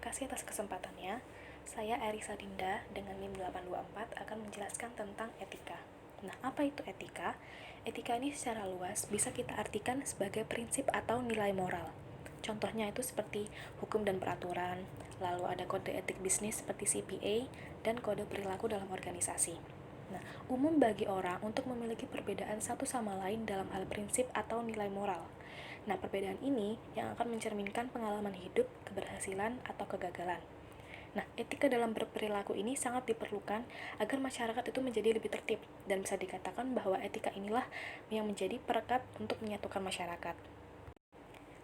kasih atas kesempatannya. Saya Erisa Dinda dengan NIM 824 akan menjelaskan tentang etika. Nah, apa itu etika? Etika ini secara luas bisa kita artikan sebagai prinsip atau nilai moral. Contohnya itu seperti hukum dan peraturan, lalu ada kode etik bisnis seperti CPA, dan kode perilaku dalam organisasi. Nah, umum bagi orang untuk memiliki perbedaan satu sama lain dalam hal prinsip atau nilai moral. Nah, perbedaan ini yang akan mencerminkan pengalaman hidup, keberhasilan, atau kegagalan. Nah, etika dalam berperilaku ini sangat diperlukan agar masyarakat itu menjadi lebih tertib, dan bisa dikatakan bahwa etika inilah yang menjadi perekat untuk menyatukan masyarakat.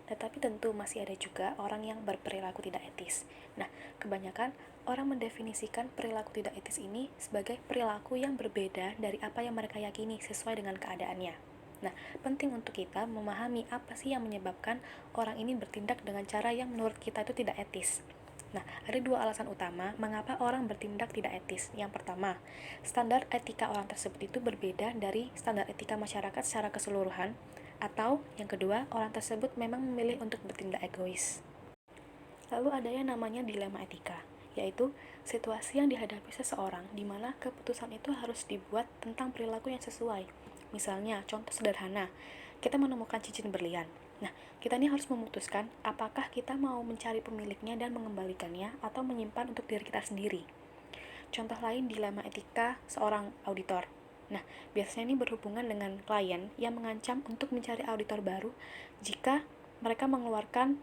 Tetapi tentu masih ada juga orang yang berperilaku tidak etis. Nah, kebanyakan orang mendefinisikan perilaku tidak etis ini sebagai perilaku yang berbeda dari apa yang mereka yakini sesuai dengan keadaannya. Nah, penting untuk kita memahami apa sih yang menyebabkan orang ini bertindak dengan cara yang menurut kita itu tidak etis. Nah, ada dua alasan utama mengapa orang bertindak tidak etis. Yang pertama, standar etika orang tersebut itu berbeda dari standar etika masyarakat secara keseluruhan, atau yang kedua, orang tersebut memang memilih untuk bertindak egois. Lalu ada yang namanya dilema etika, yaitu situasi yang dihadapi seseorang di mana keputusan itu harus dibuat tentang perilaku yang sesuai. Misalnya, contoh sederhana, kita menemukan cincin berlian. Nah, kita ini harus memutuskan apakah kita mau mencari pemiliknya dan mengembalikannya atau menyimpan untuk diri kita sendiri. Contoh lain dilema etika seorang auditor. Nah, biasanya ini berhubungan dengan klien yang mengancam untuk mencari auditor baru jika mereka mengeluarkan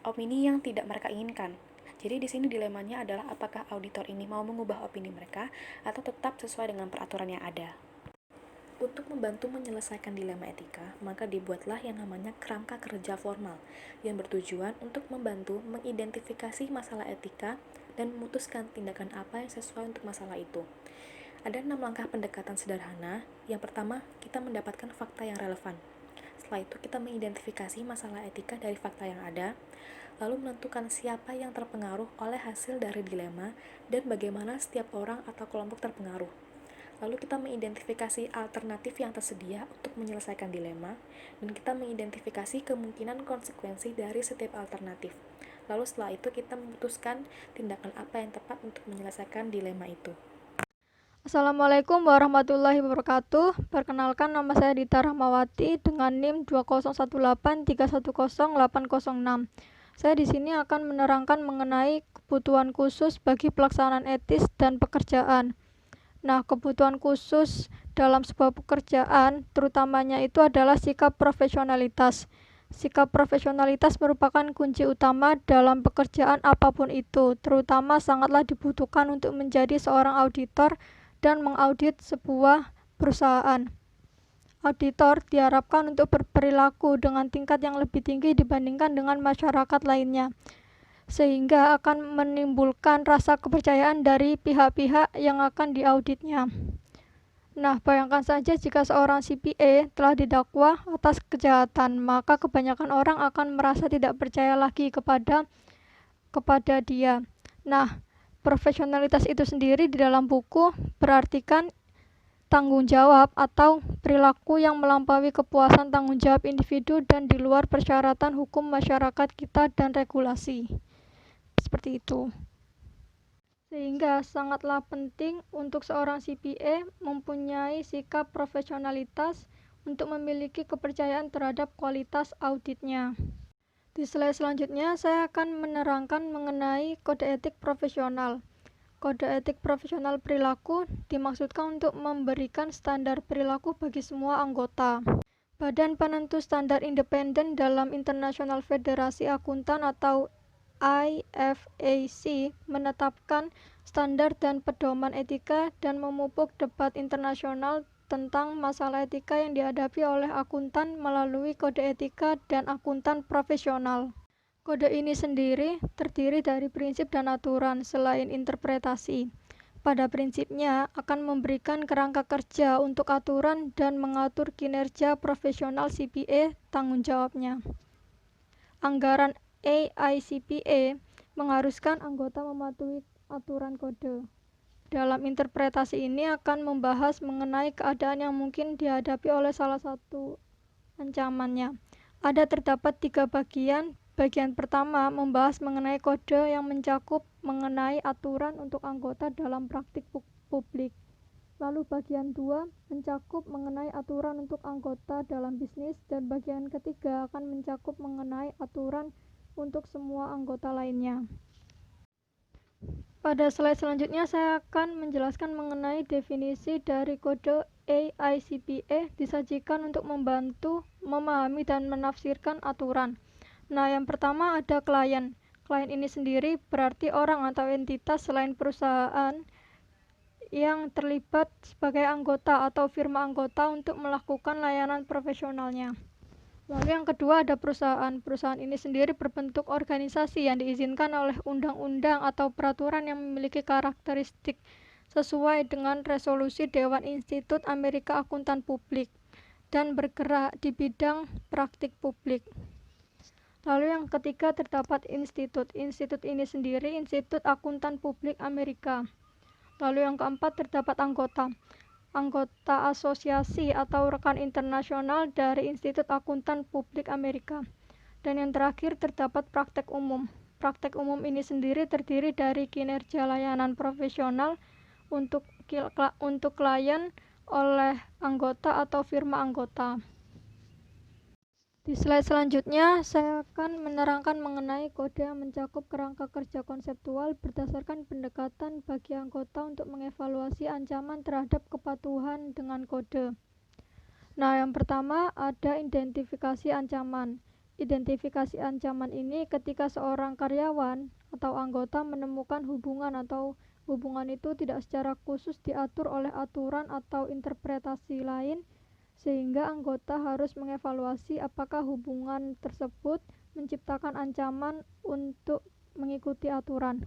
opini yang tidak mereka inginkan. Jadi di sini dilemanya adalah apakah auditor ini mau mengubah opini mereka atau tetap sesuai dengan peraturan yang ada. Untuk membantu menyelesaikan dilema etika, maka dibuatlah yang namanya kerangka kerja formal yang bertujuan untuk membantu mengidentifikasi masalah etika dan memutuskan tindakan apa yang sesuai untuk masalah itu. Ada 6 langkah pendekatan sederhana. Yang pertama, kita mendapatkan fakta yang relevan. Setelah itu, kita mengidentifikasi masalah etika dari fakta yang ada, lalu menentukan siapa yang terpengaruh oleh hasil dari dilema dan bagaimana setiap orang atau kelompok terpengaruh. Lalu kita mengidentifikasi alternatif yang tersedia untuk menyelesaikan dilema, dan kita mengidentifikasi kemungkinan konsekuensi dari setiap alternatif. Lalu setelah itu kita memutuskan tindakan apa yang tepat untuk menyelesaikan dilema itu. Assalamualaikum warahmatullahi wabarakatuh. Perkenalkan, nama saya Dita Rahmawati dengan NIM 20183108006. Saya di sini akan menerangkan mengenai kebutuhan khusus bagi pelaksanaan etis dan pekerjaan. Nah, kebutuhan khusus dalam sebuah pekerjaan terutamanya itu adalah sikap profesionalitas. Sikap profesionalitas merupakan kunci utama dalam pekerjaan apapun itu, terutama sangatlah dibutuhkan untuk menjadi seorang auditor dan mengaudit sebuah perusahaan. Auditor diharapkan untuk berperilaku dengan tingkat yang lebih tinggi dibandingkan dengan masyarakat lainnya, sehingga akan menimbulkan rasa kepercayaan dari pihak-pihak yang akan diauditnya. Nah, bayangkan saja jika seorang CPA telah didakwa atas kejahatan, maka kebanyakan orang akan merasa tidak percaya lagi kepada dia. Nah, profesionalitas itu sendiri di dalam buku berartikan tanggung jawab atau perilaku yang melampaui kepuasan tanggung jawab individu dan di luar persyaratan hukum masyarakat kita dan regulasi. Seperti itu. Sehingga sangatlah penting untuk seorang CPA mempunyai sikap profesionalitas untuk memiliki kepercayaan terhadap kualitas auditnya. Di slide selanjutnya saya akan menerangkan mengenai kode etik profesional. Kode etik profesional perilaku dimaksudkan untuk memberikan standar perilaku bagi semua anggota. Badan Penentu Standar Independen dalam International Federasi Akuntan atau IFAC menetapkan standar dan pedoman etika dan memupuk debat internasional tentang masalah etika yang dihadapi oleh akuntan melalui kode etika dan akuntan profesional. Kode ini sendiri terdiri dari prinsip dan aturan selain interpretasi. Pada prinsipnya akan memberikan kerangka kerja untuk aturan dan mengatur kinerja profesional CPA tanggung jawabnya. Anggaran AICPA mengharuskan anggota mematuhi aturan kode. Dalam interpretasi ini akan membahas mengenai keadaan yang mungkin dihadapi oleh salah satu ancamannya. Terdapat 3 bagian Bagian pertama membahas mengenai kode yang mencakup mengenai aturan untuk anggota dalam praktik publik. Lalu bagian 2 mencakup mengenai aturan untuk anggota dalam bisnis, dan bagian ketiga akan mencakup mengenai aturan untuk semua anggota lainnya. Pada slide selanjutnya saya akan menjelaskan mengenai definisi dari kode AICPA disajikan untuk membantu memahami dan menafsirkan aturan. Nah, yang pertama ada klien. Klien ini sendiri berarti orang atau entitas selain perusahaan yang terlibat sebagai anggota atau firma anggota untuk melakukan layanan profesionalnya. Lalu yang kedua ada perusahaan. Perusahaan ini sendiri berbentuk organisasi yang diizinkan oleh undang-undang atau peraturan yang memiliki karakteristik sesuai dengan resolusi Dewan Institut Amerika Akuntan Publik dan bergerak di bidang praktik publik. Lalu yang ketiga terdapat institut. Institut ini sendiri Institut Akuntan Publik Amerika. Lalu yang keempat terdapat anggota. Anggota asosiasi atau rekan internasional dari Institut Akuntan Publik Amerika. Dan yang terakhir terdapat praktek umum. Praktek umum ini sendiri terdiri dari kinerja layanan profesional untuk klien oleh anggota atau firma anggota. Di slide selanjutnya, saya akan menerangkan mengenai kode yang mencakup kerangka kerja konseptual berdasarkan pendekatan bagi anggota untuk mengevaluasi ancaman terhadap kepatuhan dengan kode. Nah, yang pertama ada identifikasi ancaman. Identifikasi ancaman ini ketika seorang karyawan atau anggota menemukan hubungan atau hubungan itu tidak secara khusus diatur oleh aturan atau interpretasi lain, sehingga anggota harus mengevaluasi apakah hubungan tersebut menciptakan ancaman untuk mengikuti aturan.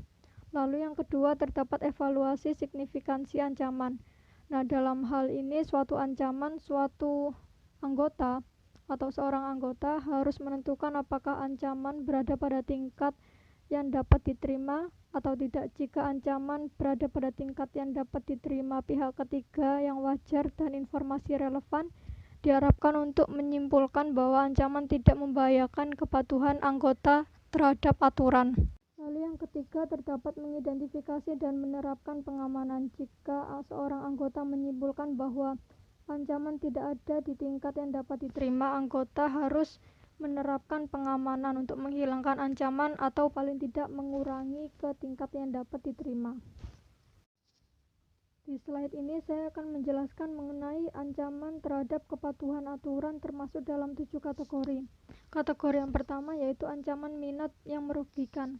Lalu yang kedua terdapat evaluasi signifikansi ancaman. Nah, dalam hal ini suatu ancaman suatu anggota atau seorang anggota harus menentukan apakah ancaman berada pada tingkat yang dapat diterima atau tidak. Jika ancaman berada pada tingkat yang dapat diterima pihak ketiga yang wajar dan informasi relevan, diharapkan untuk menyimpulkan bahwa ancaman tidak membahayakan kepatuhan anggota terhadap aturan. Lalu yang ketiga terdapat mengidentifikasi dan menerapkan pengamanan. Jika seorang anggota menyimpulkan bahwa ancaman tidak ada di tingkat yang dapat diterima, anggota harus menerapkan pengamanan untuk menghilangkan ancaman atau paling tidak mengurangi ke tingkat yang dapat diterima. Di slide ini saya akan menjelaskan mengenai ancaman terhadap kepatuhan aturan termasuk dalam 7 kategori. Kategori yang pertama yaitu ancaman minat yang merugikan,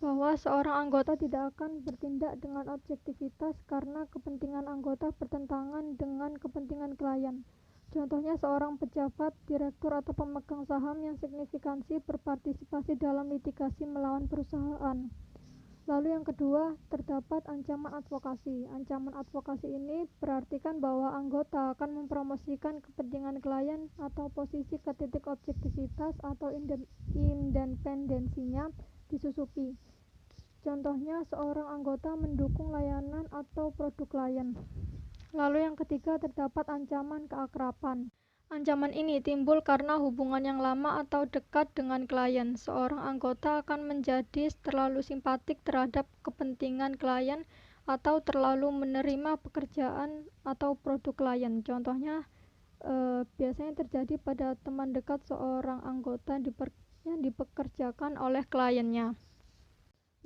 bahwa seorang anggota tidak akan bertindak dengan objektivitas karena kepentingan anggota bertentangan dengan kepentingan klien. Contohnya seorang pejabat, direktur atau pemegang saham yang signifikansi berpartisipasi dalam litigasi melawan perusahaan. Lalu yang kedua, terdapat ancaman advokasi. Ancaman advokasi ini berartikan bahwa anggota akan mempromosikan kepentingan klien atau posisi ke titik objektivitas atau independensinya disusupi. Contohnya seorang anggota mendukung layanan atau produk klien. Lalu yang ketiga terdapat ancaman keakraban. Ancaman ini timbul karena hubungan yang lama atau dekat dengan klien. Seorang anggota akan menjadi terlalu simpatik terhadap kepentingan klien atau terlalu menerima pekerjaan atau produk klien. Contohnya biasanya terjadi pada teman dekat seorang anggota yang dipekerjakan oleh kliennya.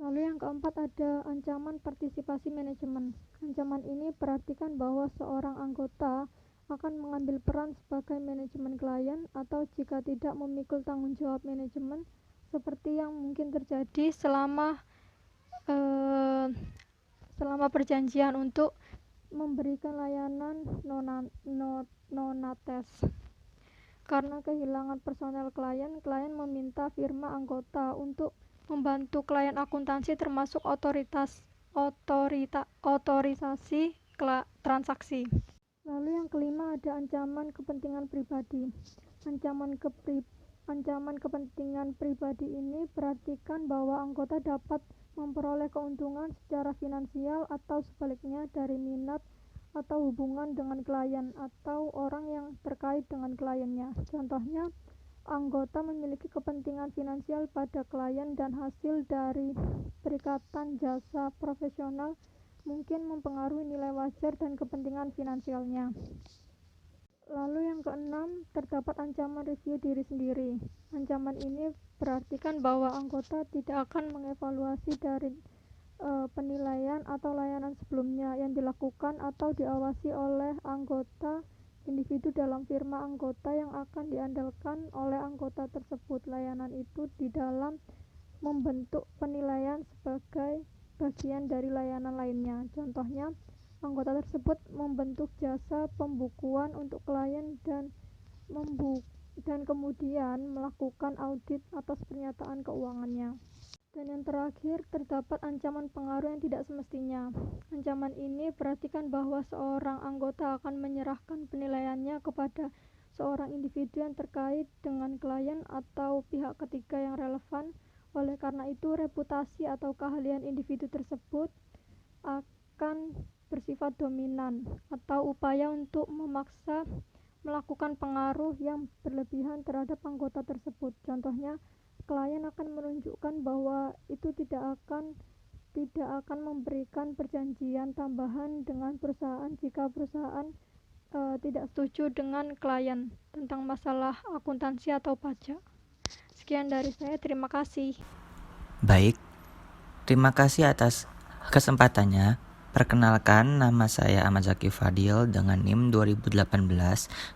Lalu yang keempat ada ancaman partisipasi manajemen. Ancaman ini berartikan bahwa seorang anggota akan mengambil peran sebagai manajemen klien atau jika tidak memikul tanggung jawab manajemen seperti yang mungkin terjadi selama perjanjian untuk memberikan layanan nonates. Karena kehilangan personel klien meminta firma anggota untuk membantu klien akuntansi termasuk otorisasi transaksi. Lalu yang kelima ada ancaman kepentingan pribadi. Ancaman kepentingan pribadi ini berartikan bahwa anggota dapat memperoleh keuntungan secara finansial atau sebaliknya dari minat atau hubungan dengan klien atau orang yang terkait dengan kliennya. Contohnya, anggota memiliki kepentingan finansial pada klien dan hasil dari perikatan jasa profesional mungkin mempengaruhi nilai wajar dan kepentingan finansialnya. Lalu yang keenam, terdapat ancaman review diri sendiri. Ancaman ini berarti bahwa anggota tidak akan mengevaluasi dari penilaian atau layanan sebelumnya yang dilakukan atau diawasi oleh anggota individu dalam firma anggota yang akan diandalkan oleh anggota tersebut. Layanan itu di dalam membentuk penilaian sebagai bagian dari layanan lainnya. Contohnya, anggota tersebut membentuk jasa pembukuan untuk klien dan kemudian melakukan audit atas pernyataan keuangannya. Dan yang terakhir, terdapat ancaman pengaruh yang tidak semestinya. Ancaman ini perhatikan bahwa seorang anggota akan menyerahkan penilaiannya kepada seorang individu yang terkait dengan klien atau pihak ketiga yang relevan. Oleh karena itu, reputasi atau keahlian individu tersebut akan bersifat dominan atau upaya untuk memaksa melakukan pengaruh yang berlebihan terhadap anggota tersebut. Contohnya, klien akan menunjukkan bahwa itu tidak akan memberikan perjanjian tambahan dengan perusahaan jika perusahaan tidak setuju dengan klien tentang masalah akuntansi atau pajak. Sekian dari saya, terima kasih. Baik, terima kasih atas kesempatannya. Perkenalkan, nama saya Ahmad Zaki Fadil dengan NIM 2018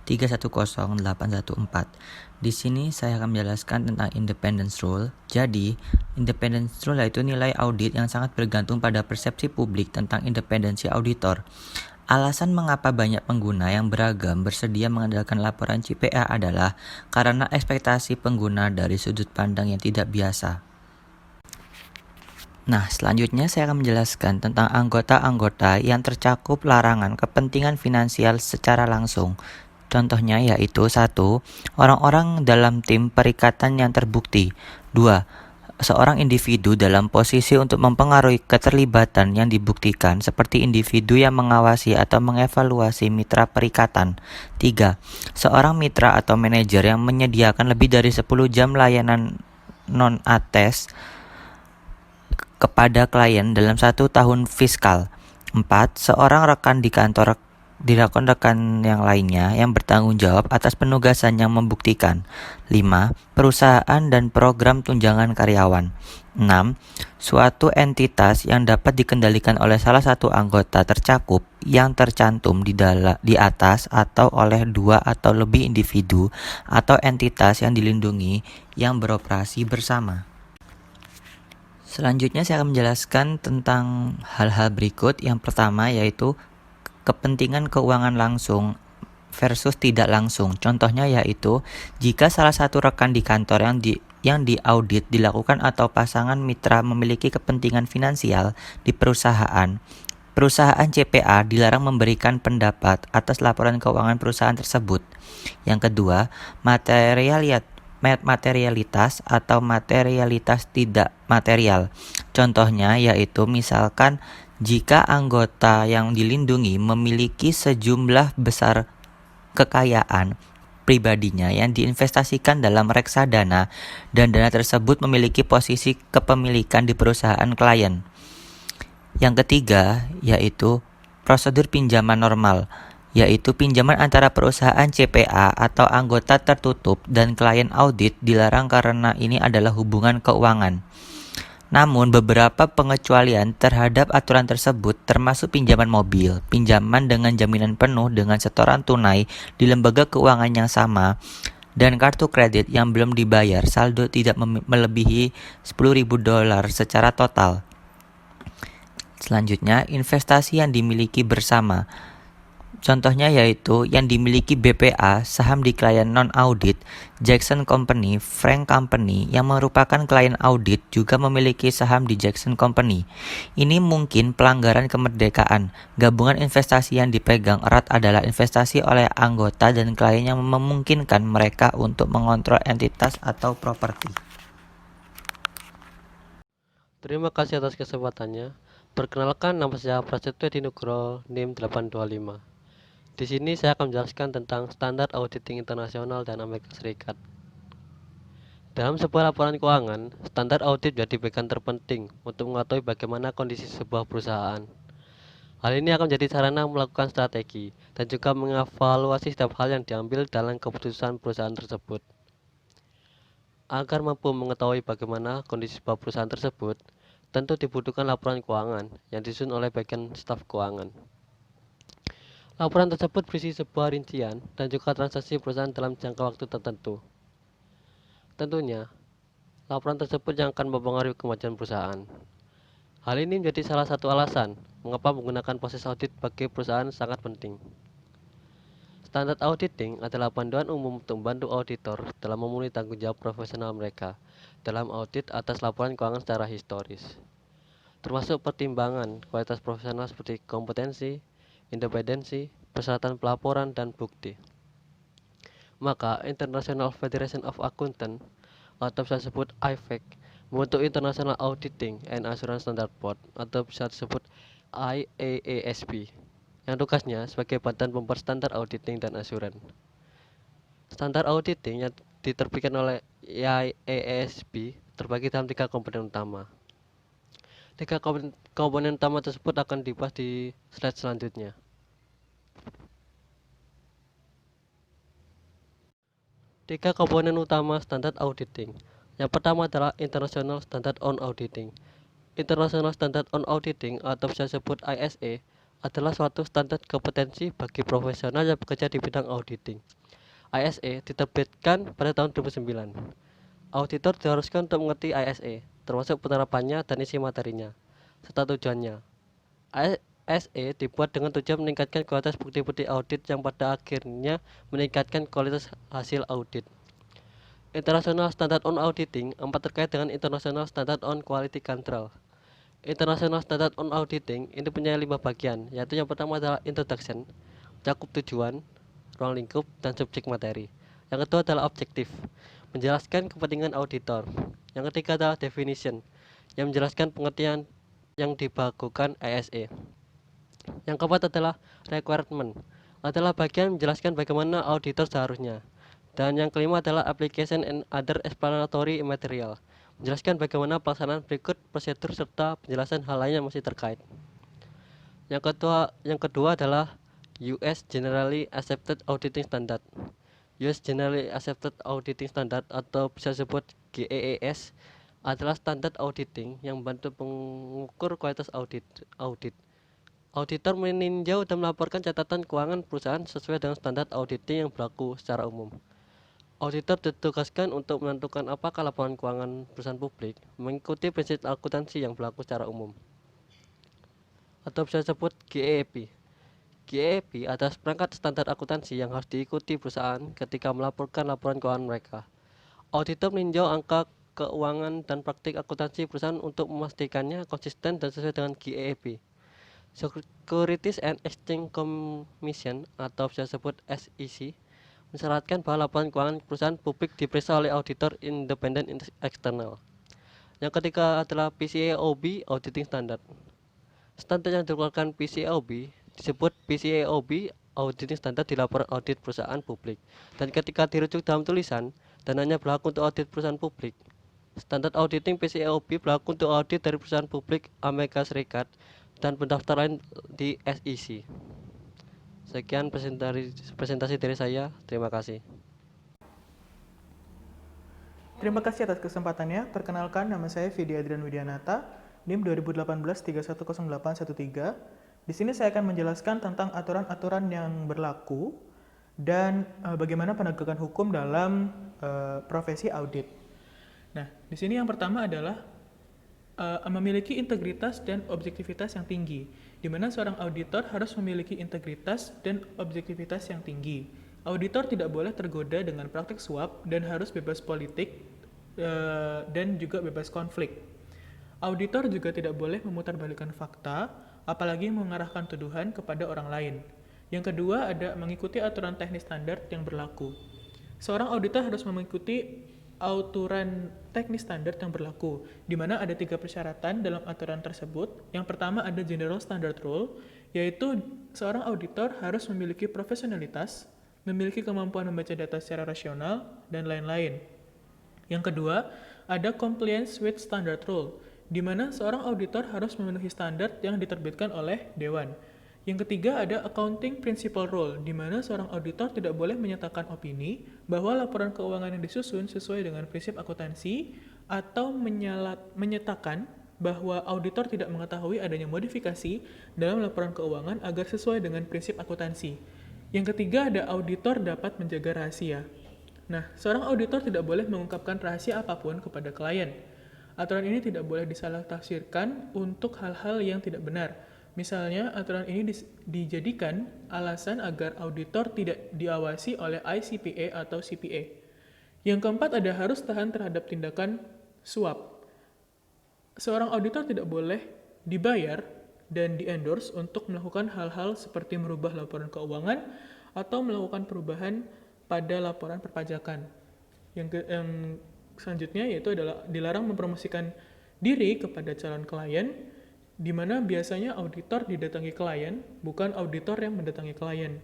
310814. Di sini saya akan menjelaskan tentang independence rule. Jadi, independence rule yaitu nilai audit yang sangat bergantung pada persepsi publik tentang independensi auditor. Alasan mengapa banyak pengguna yang beragam bersedia mengandalkan laporan CPA adalah karena ekspektasi pengguna dari sudut pandang yang tidak biasa. Nah, selanjutnya saya akan menjelaskan tentang anggota-anggota yang tercakup larangan kepentingan finansial secara langsung. Contohnya yaitu 1. Orang-orang dalam tim perikatan yang terbukti. 2. Seorang individu dalam posisi untuk mempengaruhi keterlibatan yang dibuktikan seperti individu yang mengawasi atau mengevaluasi mitra perikatan. 3. Seorang mitra atau manajer yang menyediakan lebih dari 10 jam layanan non-ates kepada klien dalam 1 tahun fiskal. 4. Seorang rekan di kantor rekan yang lainnya yang bertanggung jawab atas penugasan yang membuktikan. 5. Perusahaan dan program tunjangan karyawan. 6. Suatu entitas yang dapat dikendalikan oleh salah satu anggota tercakup yang tercantum di atas atau oleh 2 atau lebih individu atau entitas yang dilindungi yang beroperasi bersama. Selanjutnya saya akan menjelaskan tentang hal-hal berikut. Yang pertama yaitu kepentingan keuangan langsung versus tidak langsung. Contohnya yaitu jika salah satu rekan di kantor yang diaudit dilakukan atau pasangan mitra memiliki kepentingan finansial di perusahaan CPA dilarang memberikan pendapat atas laporan keuangan perusahaan tersebut. Yang kedua, materialitas atau materialitas tidak material. Contohnya yaitu misalkan jika anggota yang dilindungi memiliki sejumlah besar kekayaan pribadinya yang diinvestasikan dalam reksadana dan dana tersebut memiliki posisi kepemilikan di perusahaan klien. Yang ketiga yaitu prosedur pinjaman normal, yaitu pinjaman antara perusahaan CPA atau anggota tertutup dan klien audit dilarang karena ini adalah hubungan keuangan. Namun beberapa pengecualian terhadap aturan tersebut termasuk pinjaman mobil, pinjaman dengan jaminan penuh dengan setoran tunai di lembaga keuangan yang sama, dan kartu kredit yang belum dibayar saldo tidak melebihi $10.000 secara total. Selanjutnya, investasi yang dimiliki bersama. Contohnya yaitu yang dimiliki BPA, saham di klien non-audit, Jackson Company, Frank Company yang merupakan klien audit juga memiliki saham di Jackson Company. Ini mungkin pelanggaran kemerdekaan. Gabungan investasi yang dipegang erat adalah investasi oleh anggota dan klien yang memungkinkan mereka untuk mengontrol entitas atau properti. Terima kasih atas kesempatannya. Perkenalkan, nama saya Prasetyo Edi Nugroho, NIM 825. Di sini saya akan menjelaskan tentang standar auditing internasional dan Amerika Serikat. Dalam sebuah laporan keuangan, standar audit menjadi bagian terpenting untuk mengetahui bagaimana kondisi sebuah perusahaan. Hal ini akan menjadi sarana melakukan strategi dan juga mengevaluasi setiap hal yang diambil dalam keputusan perusahaan tersebut. Agar mampu mengetahui bagaimana kondisi sebuah perusahaan tersebut, tentu dibutuhkan laporan keuangan yang disusun oleh bagian staf keuangan. Laporan tersebut berisi sebuah rincian dan juga transaksi perusahaan dalam jangka waktu tertentu. Tentunya, laporan tersebut yang akan mempengaruhi kemajuan perusahaan. Hal ini menjadi salah satu alasan mengapa menggunakan proses audit bagi perusahaan sangat penting. Standar auditing adalah panduan umum untuk membantu auditor dalam memenuhi tanggung jawab profesional mereka dalam audit atas laporan keuangan secara historis, termasuk pertimbangan kualitas profesional seperti kompetensi, independensi, persyaratan pelaporan, dan bukti. Maka, International Federation of Accountants atau bisa disebut IFAC membentuk International Auditing and Assurance Standard Board atau bisa disebut IAASB yang tugasnya sebagai badan pembuat standar auditing dan asuran. Standar auditing yang diterbitkan oleh IAASB terbagi dalam 3 komponen utama. 3 komponen utama tersebut akan dibahas di slide selanjutnya. Tiga komponen utama standar auditing. Yang pertama adalah International Standard on Auditing. International Standard on Auditing atau bisa disebut ISA adalah suatu standar kompetensi bagi profesional yang bekerja di bidang auditing. ISA diterbitkan pada tahun 2009. Auditor diharuskan untuk mengerti ISA, termasuk penerapannya dan isi materinya, serta tujuannya. ISA dibuat dengan tujuan meningkatkan kualitas bukti-bukti audit yang pada akhirnya meningkatkan kualitas hasil audit. International Standard on Auditing terkait dengan International Standard on Quality Control. International Standard on Auditing ini punya 5 bagian, yaitu yang pertama adalah Introduction, mencakup tujuan, ruang lingkup, dan subjek materi. Yang kedua adalah Objektif, menjelaskan kepentingan auditor. Yang ketiga adalah Definition, yang menjelaskan pengertian yang dibakukan ISA. Yang keempat adalah Requirement, adalah bagian menjelaskan bagaimana auditor seharusnya. Dan yang kelima adalah Application and Other Explanatory Material, menjelaskan bagaimana pelaksanaan berikut prosedur serta penjelasan hal lain yang masih terkait. Yang kedua adalah US Generally Accepted Auditing Standard. US Generally Accepted Auditing Standard atau bisa disebut GAAS adalah standar auditing yang membantu mengukur kualitas audit. Auditor meninjau dan melaporkan catatan keuangan perusahaan sesuai dengan standar auditing yang berlaku secara umum. Auditor ditugaskan untuk menentukan apakah laporan keuangan perusahaan publik mengikuti prinsip akuntansi yang berlaku secara umum, atau bisa disebut GAAP. GAAP adalah perangkat standar akuntansi yang harus diikuti perusahaan ketika melaporkan laporan keuangan mereka. Auditor meninjau angka keuangan dan praktik akuntansi perusahaan untuk memastikannya konsisten dan sesuai dengan GAAP. Securities and Exchange Commission atau bisa disebut SEC mensyaratkan bahwa laporan keuangan perusahaan publik diperiksa oleh auditor independen eksternal. Yang ketiga adalah PCAOB Auditing Standard. Standar yang dikeluarkan PCAOB disebut PCAOB Auditing Standard di laporan audit perusahaan publik, dan ketika dirujuk dalam tulisan dan hanya berlaku untuk audit perusahaan publik. Standar auditing PCAOB berlaku untuk audit dari perusahaan publik Amerika Serikat dan pendaftaran di SEC. Sekian presentasi dari saya. Terima kasih. Terima kasih atas kesempatannya. Perkenalkan, nama saya Vidi Adrian Widianata, NIM 2018-310813. Di sini saya akan menjelaskan tentang aturan-aturan yang berlaku dan bagaimana penegakan hukum dalam profesi audit. Nah, di sini yang pertama adalah memiliki integritas dan objektivitas yang tinggi, di mana seorang auditor harus memiliki integritas dan objektivitas yang tinggi. Auditor tidak boleh tergoda dengan praktik suap dan harus bebas politik dan juga bebas konflik. Auditor juga tidak boleh memutarbalikkan fakta, apalagi mengarahkan tuduhan kepada orang lain. Yang kedua ada mengikuti aturan teknis standar yang berlaku. Seorang auditor harus mengikuti aturan teknis standar yang berlaku, di mana ada 3 persyaratan dalam aturan tersebut. Yang pertama ada General Standard Rule, yaitu seorang auditor harus memiliki profesionalitas, memiliki kemampuan membaca data secara rasional, dan lain-lain. Yang kedua, ada compliance with standard rule, di mana seorang auditor harus memenuhi standar yang diterbitkan oleh Dewan. Yang ketiga, ada accounting principle rule, di mana seorang auditor tidak boleh menyatakan opini bahwa laporan keuangan yang disusun sesuai dengan prinsip akuntansi atau menyatakan bahwa auditor tidak mengetahui adanya modifikasi dalam laporan keuangan agar sesuai dengan prinsip akuntansi. Yang ketiga, ada auditor dapat menjaga rahasia. Nah, seorang auditor tidak boleh mengungkapkan rahasia apapun kepada klien. Aturan ini tidak boleh disalah-tafsirkan untuk hal-hal yang tidak benar. Misalnya, aturan ini dijadikan alasan agar auditor tidak diawasi oleh ICPA atau CPA. Yang keempat, ada harus tahan terhadap tindakan suap. Seorang auditor tidak boleh dibayar dan di-endorse untuk melakukan hal-hal seperti merubah laporan keuangan atau melakukan perubahan pada laporan perpajakan. Yang selanjutnya yaitu adalah dilarang mempromosikan diri kepada calon klien, di mana biasanya auditor didatangi klien, bukan auditor yang mendatangi klien.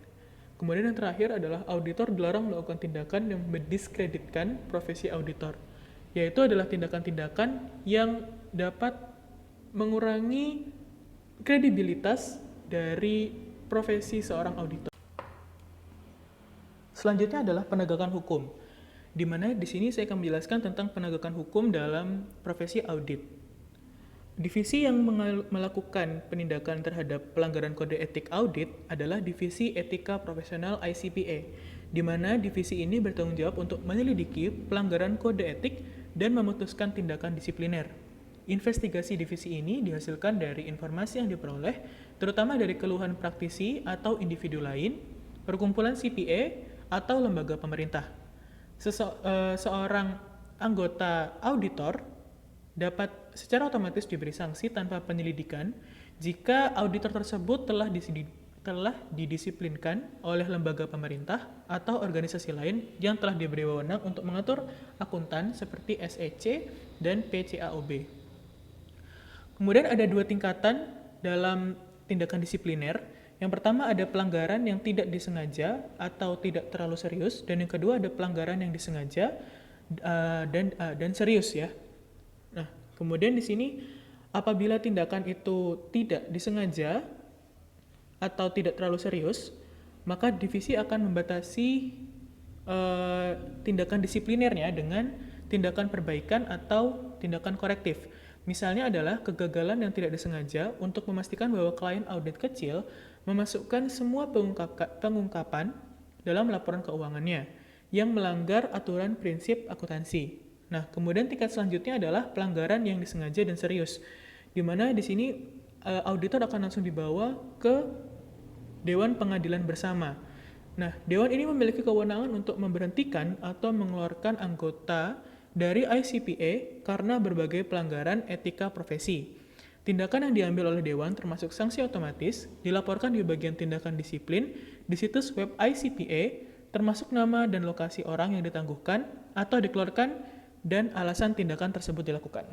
Kemudian yang terakhir adalah auditor dilarang melakukan tindakan yang mendiskreditkan profesi auditor, yaitu adalah tindakan-tindakan yang dapat mengurangi kredibilitas dari profesi seorang auditor. Selanjutnya adalah penegakan hukum, di mana di sini saya akan menjelaskan tentang penegakan hukum dalam profesi audit. Divisi yang melakukan penindakan terhadap pelanggaran kode etik audit adalah Divisi Etika Profesional ICPA, di mana divisi ini bertanggung jawab untuk menyelidiki pelanggaran kode etik dan memutuskan tindakan disipliner. Investigasi divisi ini dihasilkan dari informasi yang diperoleh, terutama dari keluhan praktisi atau individu lain, perkumpulan CPA, atau lembaga pemerintah. Seorang anggota auditor dapat secara otomatis diberi sanksi tanpa penyelidikan jika auditor tersebut telah didisiplinkan oleh lembaga pemerintah atau organisasi lain yang telah diberi wewenang untuk mengatur akuntan seperti SEC dan PCAOB. Kemudian ada dua tingkatan dalam tindakan disipliner. Yang pertama ada pelanggaran yang tidak disengaja atau tidak terlalu serius, dan yang kedua ada pelanggaran yang disengaja dan serius ya. Nah, kemudian di sini apabila tindakan itu tidak disengaja atau tidak terlalu serius, maka divisi akan membatasi tindakan disiplinernya dengan tindakan perbaikan atau tindakan korektif. Misalnya adalah kegagalan yang tidak disengaja untuk memastikan bahwa klien audit kecil memasukkan semua pengungkapan dalam laporan keuangannya yang melanggar aturan prinsip akuntansi. Nah, kemudian tingkat selanjutnya adalah pelanggaran yang disengaja dan serius, di mana di sini auditor akan langsung dibawa ke Dewan Pengadilan Bersama. Nah, Dewan ini memiliki kewenangan untuk memberhentikan atau mengeluarkan anggota dari ICPA karena berbagai pelanggaran etika profesi. Tindakan yang diambil oleh Dewan termasuk sanksi otomatis, dilaporkan di bagian tindakan disiplin di situs web ICPA, termasuk nama dan lokasi orang yang ditangguhkan atau dikeluarkan dan alasan tindakan tersebut dilakukan.